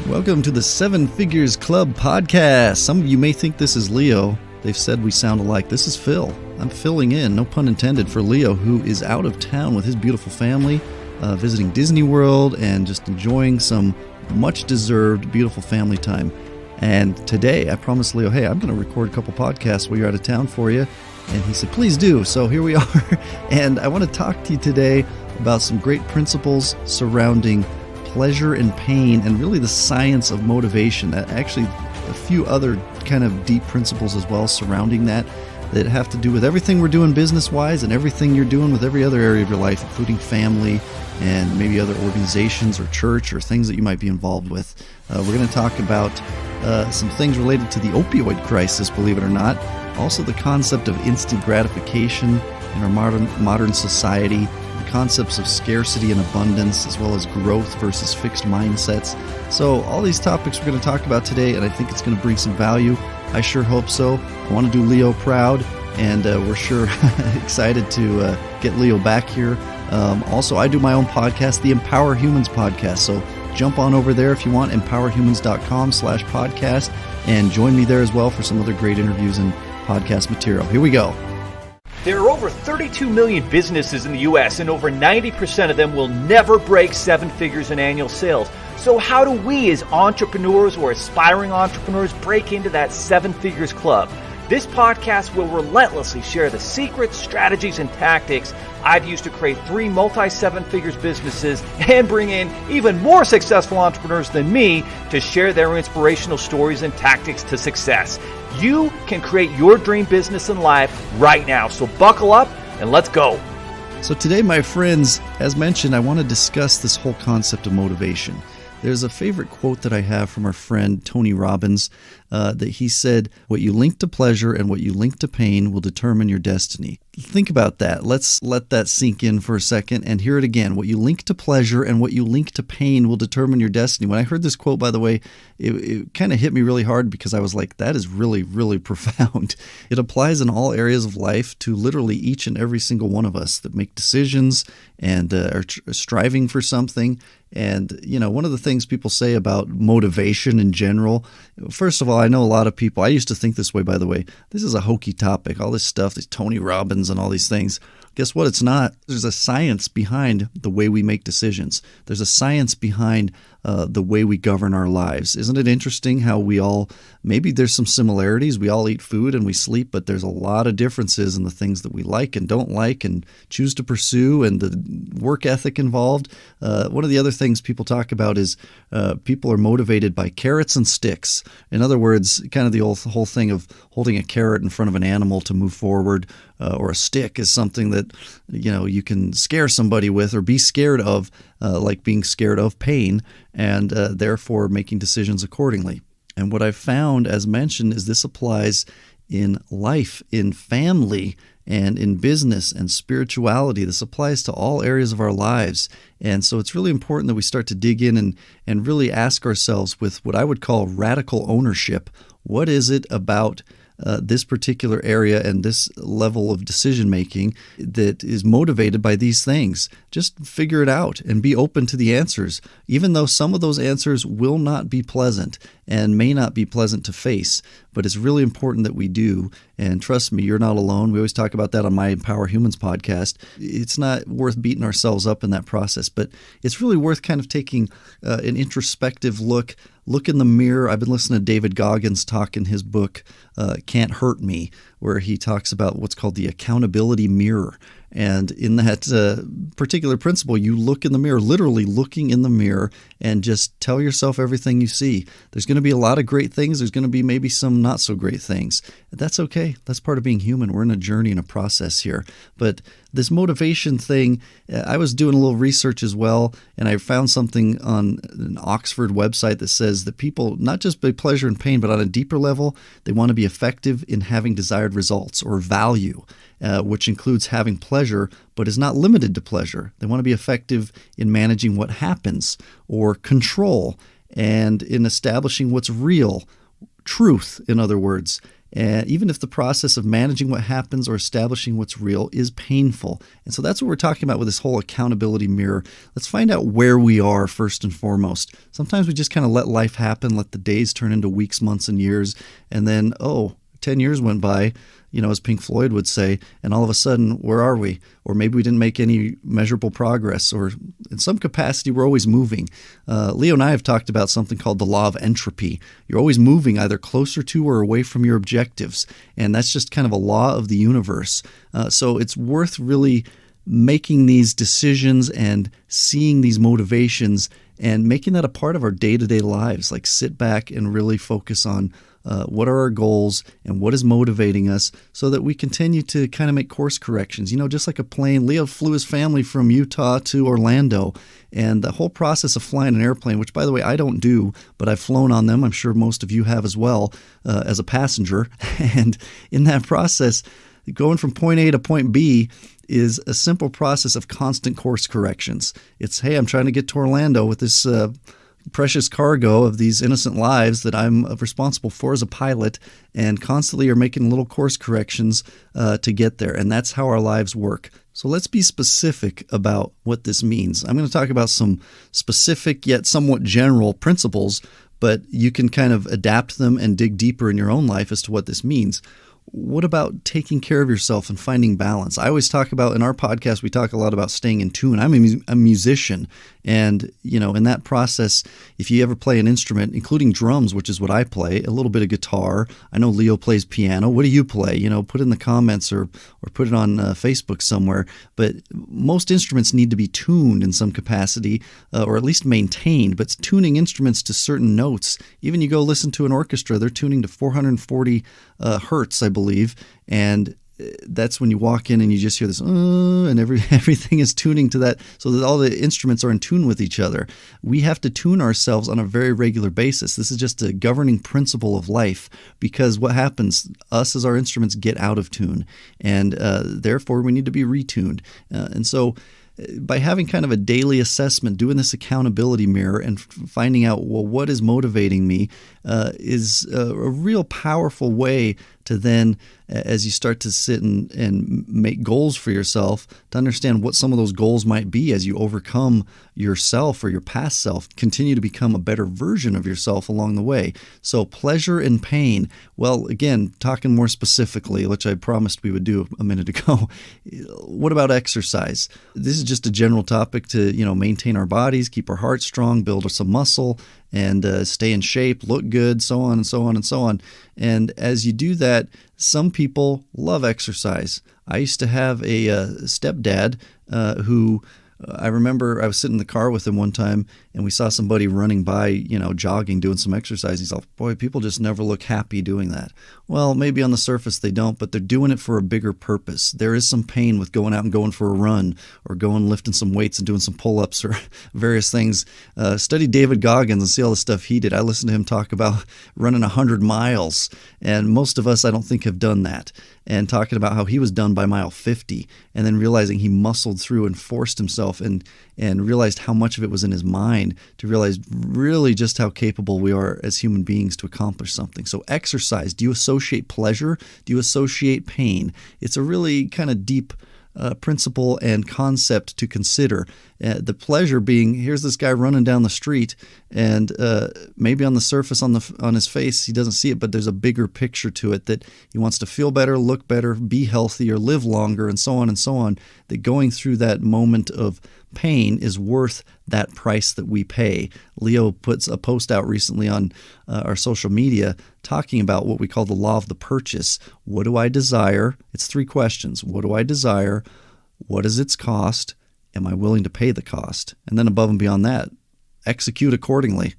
Welcome to the Seven Figures Club podcast. Some of you may think this is Leo. They've said we sound alike. This is Phil. I'm filling in, no pun intended, for Leo, who is out of town with his beautiful family, visiting Disney World and just enjoying some much-deserved, beautiful family time. And today, I promised Leo, hey, I'm going to record a couple podcasts while you're out of town for you. And he said, please do. So here we are. And I want to talk to you today about some great principles surrounding pleasure and pain, and really the science of motivation. Actually, a few other kind of deep principles as well surrounding that have to do with everything we're doing business-wise and everything you're doing with every other area of your life, including family and maybe other organizations or church or things that you might be involved with. We're going to talk about some things related to the opioid crisis, believe it or not. Also the concept of instant gratification in our modern society, concepts of scarcity and abundance, as well as growth versus fixed mindsets. So all these topics we're going to talk about today, and I think it's going to bring some value. I sure hope so. I want to do Leo proud, and we're sure excited to get Leo back here. Also, I do my own podcast, the Empower Humans podcast. So jump on over there if you want, empowerhumans.com/podcast, and join me there as well for some other great interviews and podcast material. Here we go. There are over 32 million businesses in the U.S., and over 90% of them will never break seven figures in annual sales. So how do we as entrepreneurs or aspiring entrepreneurs break into that seven figures club? This podcast will relentlessly share the secrets, strategies, and tactics I've used to create 3 multi-seven figures businesses and bring in even more successful entrepreneurs than me to share their inspirational stories and tactics to success. You can create your dream business and life right now. So buckle up and let's go. So today, my friends, as mentioned, I want to discuss this whole concept of motivation. There's a favorite quote that I have from our friend Tony Robbins that he said, what you link to pleasure and what you link to pain will determine your destiny. Think about that. Let's let that sink in for a second and hear it again. What you link to pleasure and what you link to pain will determine your destiny. When I heard this quote, by the way, it kind of hit me really hard because I was like, that is really, really profound. It applies in all areas of life to literally each and every single one of us that make decisions and are striving for something. And, you know, one of the things people say about motivation in general, first of all, I know a lot of people, I used to think this way, by the way, this is a hokey topic, all this stuff, these Tony Robbins and all these things. Guess what? It's not. There's a science behind the way we make decisions. There's a science behind the way we govern our lives. Isn't it interesting how we all, maybe there's some similarities. We all eat food and we sleep, but there's a lot of differences in the things that we like and don't like and choose to pursue and the work ethic involved. One of the other things people talk about is people are motivated by carrots and sticks. In other words, kind of the whole thing of holding a carrot in front of an animal to move forward, or a stick is something that, you know, you can scare somebody with or be scared of, like being scared of pain, and therefore making decisions accordingly. And what I've found, as mentioned, is this applies in life, in family, and in business and spirituality. This applies to all areas of our lives. And so it's really important that we start to dig in and really ask ourselves with what I would call radical ownership. What is it about this particular area and this level of decision making that is motivated by these things? Just figure it out and be open to the answers, even though some of those answers will not be pleasant and may not be pleasant to face. But it's really important that we do. And trust me, you're not alone. We always talk about that on my Empower Humans podcast. It's not worth beating ourselves up in that process, but it's really worth kind of taking an introspective look in the mirror. I've been listening to David Goggins talk in his book, Can't Hurt Me, where he talks about what's called the accountability mirror. And in that particular principle, you look in the mirror, literally looking in the mirror, and just tell yourself everything you see. There's going to be a lot of great things. There's going to be maybe some not so great things. That's okay. That's part of being human. We're in a journey and a process here. But this motivation thing, I was doing a little research as well, and I found something on an Oxford website that says that people, not just by pleasure and pain, but on a deeper level, they want to be effective in having desired results or value, which includes having pleasure, but is not limited to pleasure. They want to be effective in managing what happens or control, and in establishing what's real, truth, in other words. And even if the process of managing what happens or establishing what's real is painful. And so that's what we're talking about with this whole accountability mirror. Let's find out where we are first and foremost. Sometimes we just kind of let life happen, let the days turn into weeks, months, and years. And then, 10 years went by, as Pink Floyd would say, and all of a sudden, where are we? Or maybe we didn't make any measurable progress, or in some capacity, we're always moving. Leo and I have talked about something called the law of entropy. You're always moving either closer to or away from your objectives, and that's just kind of a law of the universe. So it's worth really making these decisions and seeing these motivations and making that a part of our day-to-day lives. Like, sit back and really focus on what are our goals and what is motivating us so that we continue to kind of make course corrections. Just like a plane, Leo flew his family from Utah to Orlando, and the whole process of flying an airplane, which, by the way, I don't do, but I've flown on them. I'm sure most of you have as well, as a passenger. And in that process, going from point A to point B is a simple process of constant course corrections. It's, hey, I'm trying to get to Orlando with this precious cargo of these innocent lives that I'm responsible for as a pilot, and constantly are making little course corrections to get there. And that's how our lives work. So let's be specific about what this means. I'm going to talk about some specific yet somewhat general principles, but you can kind of adapt them and dig deeper in your own life as to what this means. What about taking care of yourself and finding balance? I always talk about, in our podcast, we talk a lot about staying in tune. I'm a musician. And, in that process, if you ever play an instrument, including drums, which is what I play, a little bit of guitar. I know Leo plays piano. What do you play? Put in the comments or put it on Facebook somewhere. But most instruments need to be tuned in some capacity, or at least maintained. But tuning instruments to certain notes, even you go listen to an orchestra, they're tuning to 440 hertz, I believe, and that's when you walk in and you just hear this, and everything is tuning to that, so that all the instruments are in tune with each other. We have to tune ourselves on a very regular basis. This is just a governing principle of life, because what happens, us as our instruments get out of tune, and therefore we need to be retuned. And so by having kind of a daily assessment, doing this accountability mirror and finding out, what is motivating me is a real powerful way to then, as you start to sit and make goals for yourself, to understand what some of those goals might be as you overcome yourself or your past self, continue to become a better version of yourself along the way. So pleasure and pain. Well, again, talking more specifically, which I promised we would do a minute ago, what about exercise? This is just a general topic to, maintain our bodies, keep our hearts strong, build some muscle, and stay in shape, look good, so on and so on and so on. And as you do that, some people love exercise. I used to have a stepdad who I remember I was sitting in the car with him one time, and we saw somebody running by, jogging, doing some exercise. He's like, boy, people just never look happy doing that. Well, maybe on the surface they don't, but they're doing it for a bigger purpose. There is some pain with going out and going for a run, or going lifting some weights and doing some pull-ups or various things. Study David Goggins and see all the stuff he did. I listened to him talk about running 100 miles, and most of us, I don't think, have done that. And talking about how he was done by mile 50, and then realizing he muscled through and forced himself and realized how much of it was in his mind, to realize really just how capable we are as human beings to accomplish something. So exercise, do you associate pleasure? Do you associate pain? It's a really kind of deep principle and concept to consider. The pleasure being, here's this guy running down the street, and maybe on the surface, on his face, he doesn't see it, but there's a bigger picture to it, that he wants to feel better, look better, be healthier, live longer, and so on and so on. That going through that moment of pain is worth that price that we pay. Leo puts a post out recently on our social media talking about what we call the law of the purchase. What do I desire? It's 3 questions. What do I desire? What is its cost? Am I willing to pay the cost? And then above and beyond that, execute accordingly.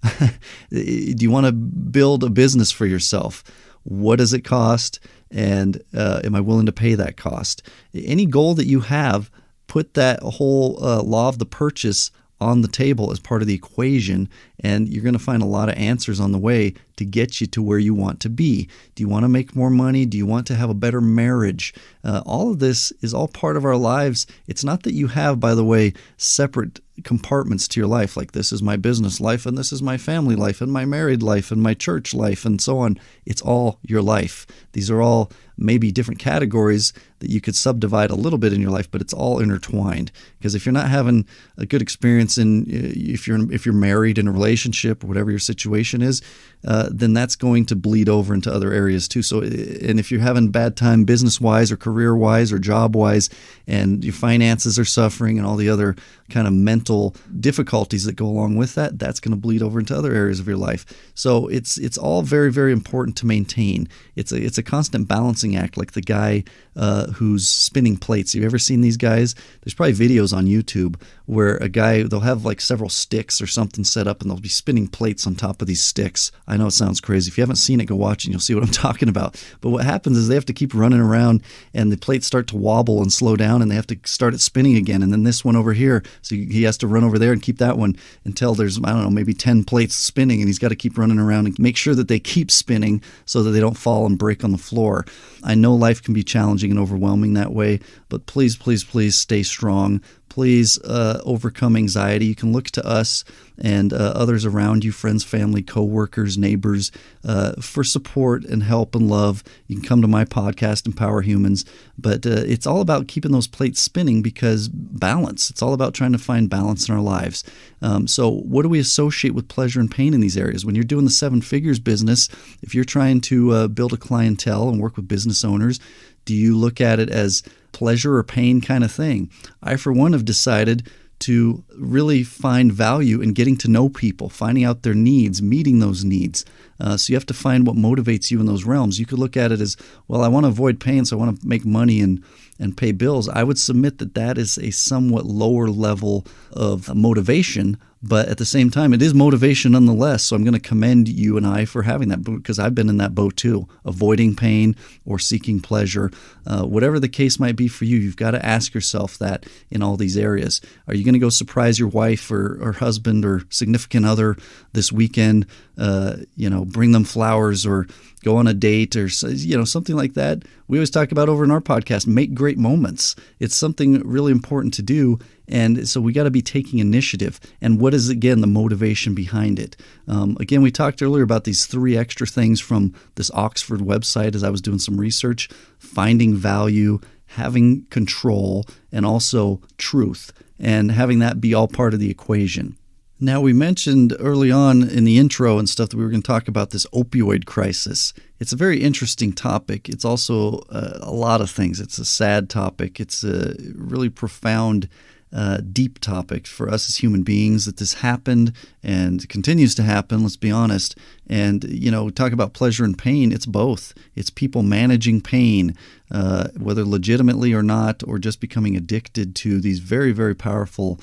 Do you want to build a business for yourself? What does it cost? And am I willing to pay that cost? Any goal that you have, put that whole law of the purchase on the table as part of the equation, and you're going to find a lot of answers on the way to get you to where you want to be. Do you want to make more money? Do you want to have a better marriage? All of this is all part of our lives. It's not that you have, by the way, separate compartments to your life, like this is my business life and this is my family life and my married life and my church life and so on. It's all your life. These are all maybe different categories that you could subdivide a little bit in your life, but it's all intertwined. Because if you're not having a good experience if you're married in a relationship or whatever your situation is, then that's going to bleed over into other areas too. So, and if you're having bad time business-wise or career-wise or job-wise, and your finances are suffering and all the other kind of mental difficulties that go along with that, that's going to bleed over into other areas of your life. So it's all very, very important to maintain. It's a constant balancing act, like the guy who's spinning plates. Have you ever seen these guys? There's probably videos on YouTube where a guy, they'll have like several sticks or something set up and they'll be spinning plates on top of these sticks. I know it sounds crazy. If you haven't seen it, go watch it and you'll see what I'm talking about. But what happens is they have to keep running around and the plates start to wobble and slow down and they have to start it spinning again. And then this one over here, so he has to run over there and keep that one until there's, I don't know, maybe 10 plates spinning, and he's got to keep running around and make sure that they keep spinning so that they don't fall and break on the floor. I know life can be challenging and overwhelming that way, but please, please, please stay strong. Please overcome anxiety. You can look to us and others around you, friends, family, coworkers, neighbors, for support and help and love. You can come to my podcast, Empower Humans. But it's all about keeping those plates spinning, because balance. It's all about trying to find balance in our lives. So what do we associate with pleasure and pain in these areas? When you're doing the 7 figures business, if you're trying to build a clientele and work with business owners, do you look at it as pleasure or pain kind of thing? I, for one, have decided to really find value in getting to know people, finding out their needs, meeting those needs. So you have to find what motivates you in those realms. You could look at it as, well, I want to avoid pain, so I want to make money and pay bills. I would submit that that is a somewhat lower level of motivation, but at the same time, it is motivation nonetheless. So I'm going to commend you and I for having that, because I've been in that boat too, avoiding pain or seeking pleasure. Whatever the case might be for you, you've got to ask yourself that in all these areas. Are you going to go surprise your wife or husband or significant other this weekend? Bring them flowers or go on a date or something like that. We always talk about over in our podcast, make great moments. It's something really important to do. And so we got to be taking initiative. And what is, again, the motivation behind it? Again, we talked earlier about these 3 extra things from this Oxford website as I was doing some research: finding value, having control, and also truth, and having that be all part of the equation. Now, we mentioned early on in the intro and stuff that we were going to talk about this opioid crisis. It's a very interesting topic. It's also a lot of things. It's a sad topic. It's a really profound, deep topic for us as human beings, that this happened and continues to happen, let's be honest. And, talk about pleasure and pain, it's both. It's people managing pain, whether legitimately or not, or just becoming addicted to these very, very powerful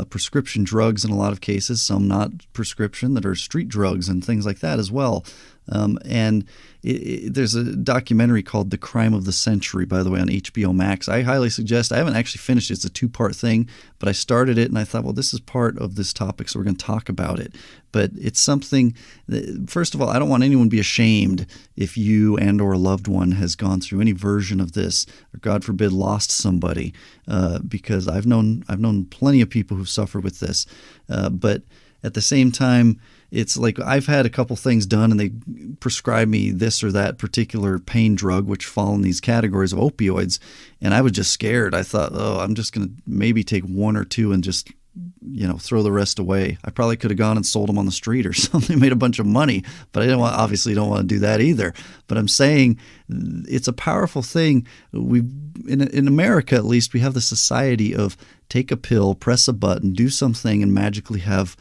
prescription drugs in a lot of cases, some not prescription, that are street drugs and things like that as well. There's a documentary called The Crime of the Century, by the way, on HBO Max. I highly suggest. I haven't actually finished it. It's a 2-part thing, but I started it and I thought, well, this is part of this topic, so we're going to talk about it. But it's something that, first of all, I don't want anyone to be ashamed if you and or a loved one has gone through any version of this, or God forbid, lost somebody, because I've known plenty of people who've suffered with this. But at the same time, it's like I've had a couple things done and they prescribe me this or that particular pain drug, which fall in these categories of opioids. And I was just scared. I thought, I'm just going to maybe take 1 or 2 and just, throw the rest away. I probably could have gone and sold them on the street or something, made a bunch of money, but I obviously don't want to do that either. But I'm saying it's a powerful thing. In America, at least, we have the society of take a pill, press a button, do something, and magically have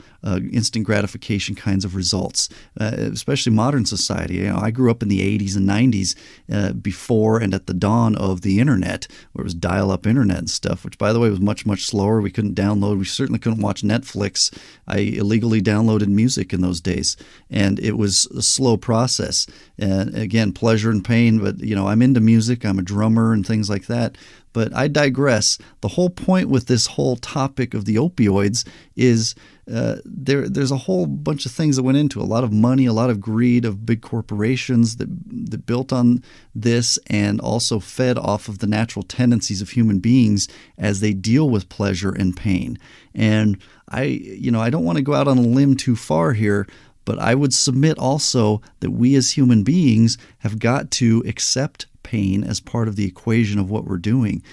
instant gratification kinds of results, especially modern society. I grew up in the 80s and 90s before and at the dawn of the internet, where it was dial-up internet and stuff, which, by the way, was much, much slower. We couldn't download. We certainly couldn't watch Netflix. I illegally downloaded music in those days, and it was a slow process. And again, pleasure and pain, but, I'm into music. I'm a drummer and things like that. But I digress. The whole point with this whole topic of the opioids is there's a whole bunch of things that went into it. A lot of money, a lot of greed of big corporations that built on this and also fed off of the natural tendencies of human beings as they deal with pleasure and pain. And I don't want to go out on a limb too far here, but I would submit also that we as human beings have got to accept pain as part of the equation of what we're doing.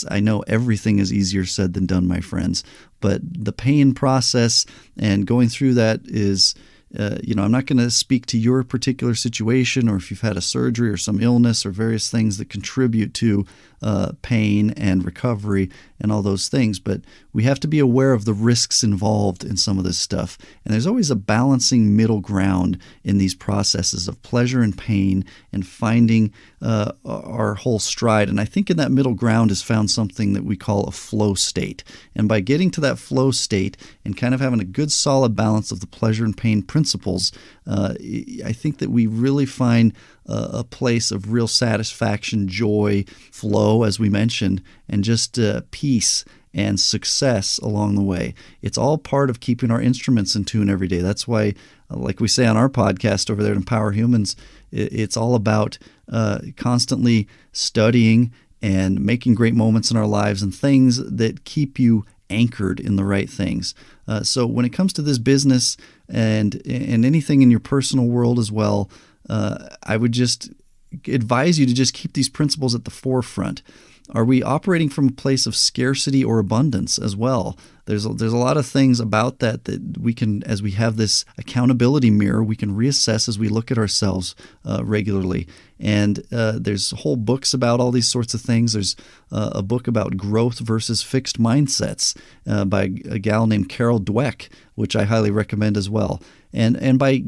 I know everything is easier said than done, my friends, but the pain process and going through that is, I'm not going to speak to your particular situation or if you've had a surgery or some illness or various things that contribute to pain and recovery and all those things, but we have to be aware of the risks involved in some of this stuff. And there's always a balancing middle ground in these processes of pleasure and pain and finding our whole stride. And I think in that middle ground is found something that we call a flow state. And by getting to that flow state and kind of having a good solid balance of the pleasure and pain principles, I think that we really find a place of real satisfaction, joy, flow, as we mentioned, and just peace and success along the way. It's all part of keeping our instruments in tune every day. That's why, like we say on our podcast over there at Empower Humans, it's all about constantly studying and making great moments in our lives and things that keep you anchored in the right things. So when it comes to this business and anything in your personal world as well, I would just advise you to just keep these principles at the forefront. Are we operating from a place of scarcity or abundance as well? There's a lot of things about that we can, as we have this accountability mirror, we can reassess as we look at ourselves regularly. And there's whole books about all these sorts of things. There's a book about growth versus fixed mindsets by a gal named Carol Dweck, which I highly recommend as well. And by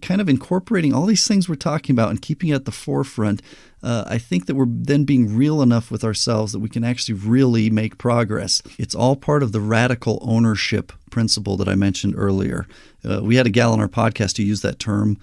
kind of incorporating all these things we're talking about and keeping it at the forefront, I think that we're then being real enough with ourselves that we can actually really make progress. It's all part of the radical ownership principle that I mentioned earlier. We had a gal on our podcast who used that term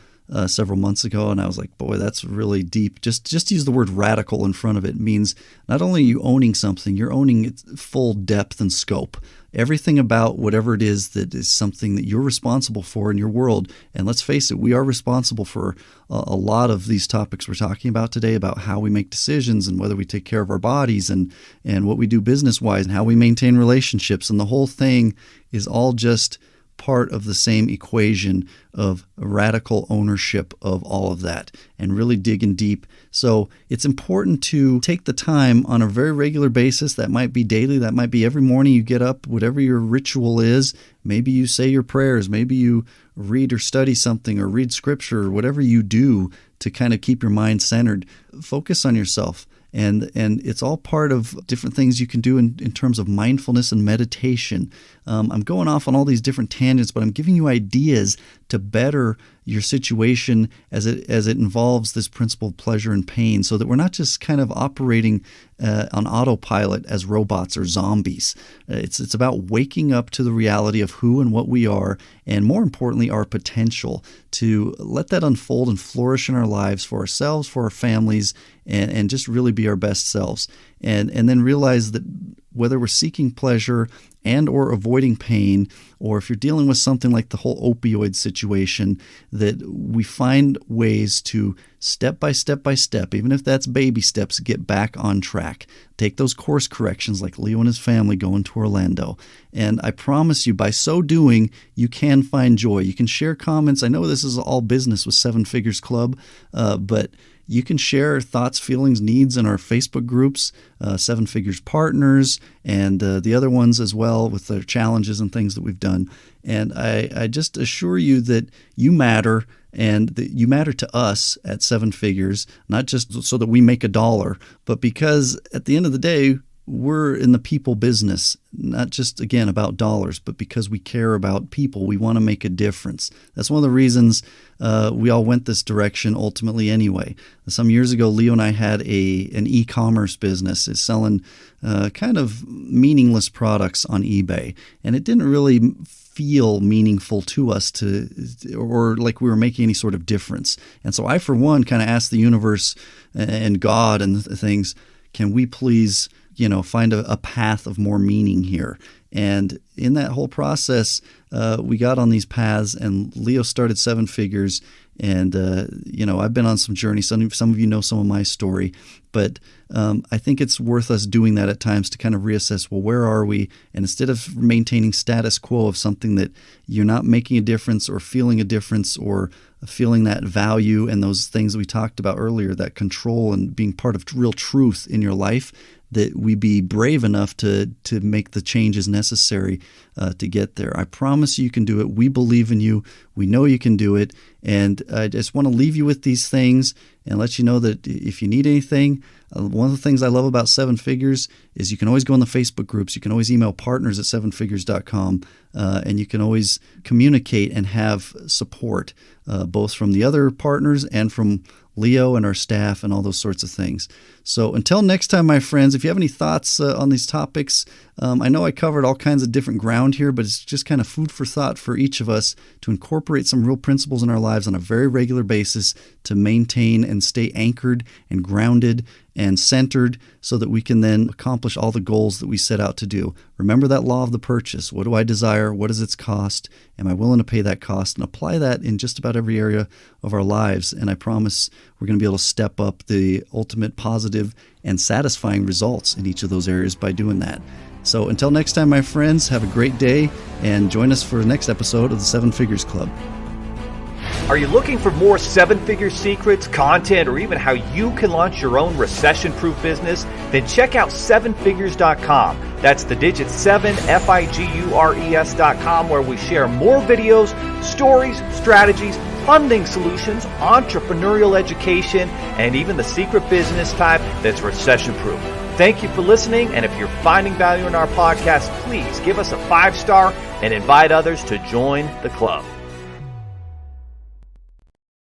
several months ago, and I was like, boy, that's really deep. Just use the word radical in front of it. It means not only are you owning something, you're owning its full depth and scope. Everything about whatever it is that is something that you're responsible for in your world. And let's face it, we are responsible for a lot of these topics we're talking about today, about how we make decisions and whether we take care of our bodies and what we do business-wise and how we maintain relationships. And the whole thing is all just part of the same equation of radical ownership of all of that and really digging deep. So it's important to take the time on a very regular basis. That might be daily. That might be every morning you get up, whatever your ritual is. Maybe you say your prayers. Maybe you read or study something or read scripture or whatever you do to kind of keep your mind centered. Focus on yourself. And it's all part of different things you can do in terms of mindfulness and meditation. I'm going off on all these different tangents, but I'm giving you ideas to better your situation as it involves this principle of pleasure and pain, so that we're not just kind of operating on autopilot as robots or zombies. It's about waking up to the reality of who and what we are, and more importantly, our potential to let that unfold and flourish in our lives for ourselves, for our families, and just really be our best selves. And then realize that whether we're seeking pleasure and or avoiding pain, or if you're dealing with something like the whole opioid situation, that we find ways to step by step, even if that's baby steps, get back on track. Take those course corrections like Leo and his family going to Orlando. And I promise you, by so doing, you can find joy. You can share comments. I know this is all business with Seven Figures Club, but you can share thoughts, feelings, needs in our Facebook groups, Seven Figures Partners, and the other ones as well with their challenges and things that we've done. And I just assure you that you matter, and that you matter to us at Seven Figures, not just so that we make $1, but because at the end of the day, we're in the people business, not just, again, about dollars, but because we care about people. We want to make a difference. That's one of the reasons we all went this direction ultimately anyway. Some years ago, Leo and I had an e-commerce business. It's selling kind of meaningless products on eBay. And it didn't really feel meaningful to us or like we were making any sort of difference. And so I, for one, kind of asked the universe and God and things, can we please find a path of more meaning here. And in that whole process, we got on these paths, and Leo started Seven Figures. And, I've been on some journeys. Some of you know some of my story. But I think it's worth us doing that at times to kind of reassess, well, where are we? And instead of maintaining status quo of something that you're not making a difference or feeling a difference or feeling that value and those things that we talked about earlier, that control and being part of real truth in your life, that we be brave enough to make the changes necessary to get there. I promise you can do it. We believe in you. We know you can do it. And I just want to leave you with these things and let you know that if you need anything, one of the things I love about Seven Figures is you can always go in the Facebook groups. You can always email partners@sevenfigures.com, and you can always communicate and have support, both from the other partners and from Leo and our staff and all those sorts of things. So until next time, my friends, if you have any thoughts on these topics, I know I covered all kinds of different ground here, but it's just kind of food for thought for each of us to incorporate some real principles in our lives on a very regular basis to maintain and stay anchored and grounded and centered so that we can then accomplish all the goals that we set out to do. Remember that law of the purchase. What do I desire? What is its cost? Am I willing to pay that cost? And apply that in just about every area of our lives. And I promise we're going to be able to step up the ultimate positive and satisfying results in each of those areas by doing that. So until next time, my friends, have a great day and join us for the next episode of the Seven Figures Club. Are you looking for more seven-figure secrets, content, or even how you can launch your own recession-proof business? Then check out sevenfigures.com. That's the digit 7, Figures.com, where we share more videos, stories, strategies, funding solutions, entrepreneurial education, and even the secret business type that's recession-proof. Thank you for listening, and if you're finding value in our podcast, please give us a 5-star and invite others to join the club.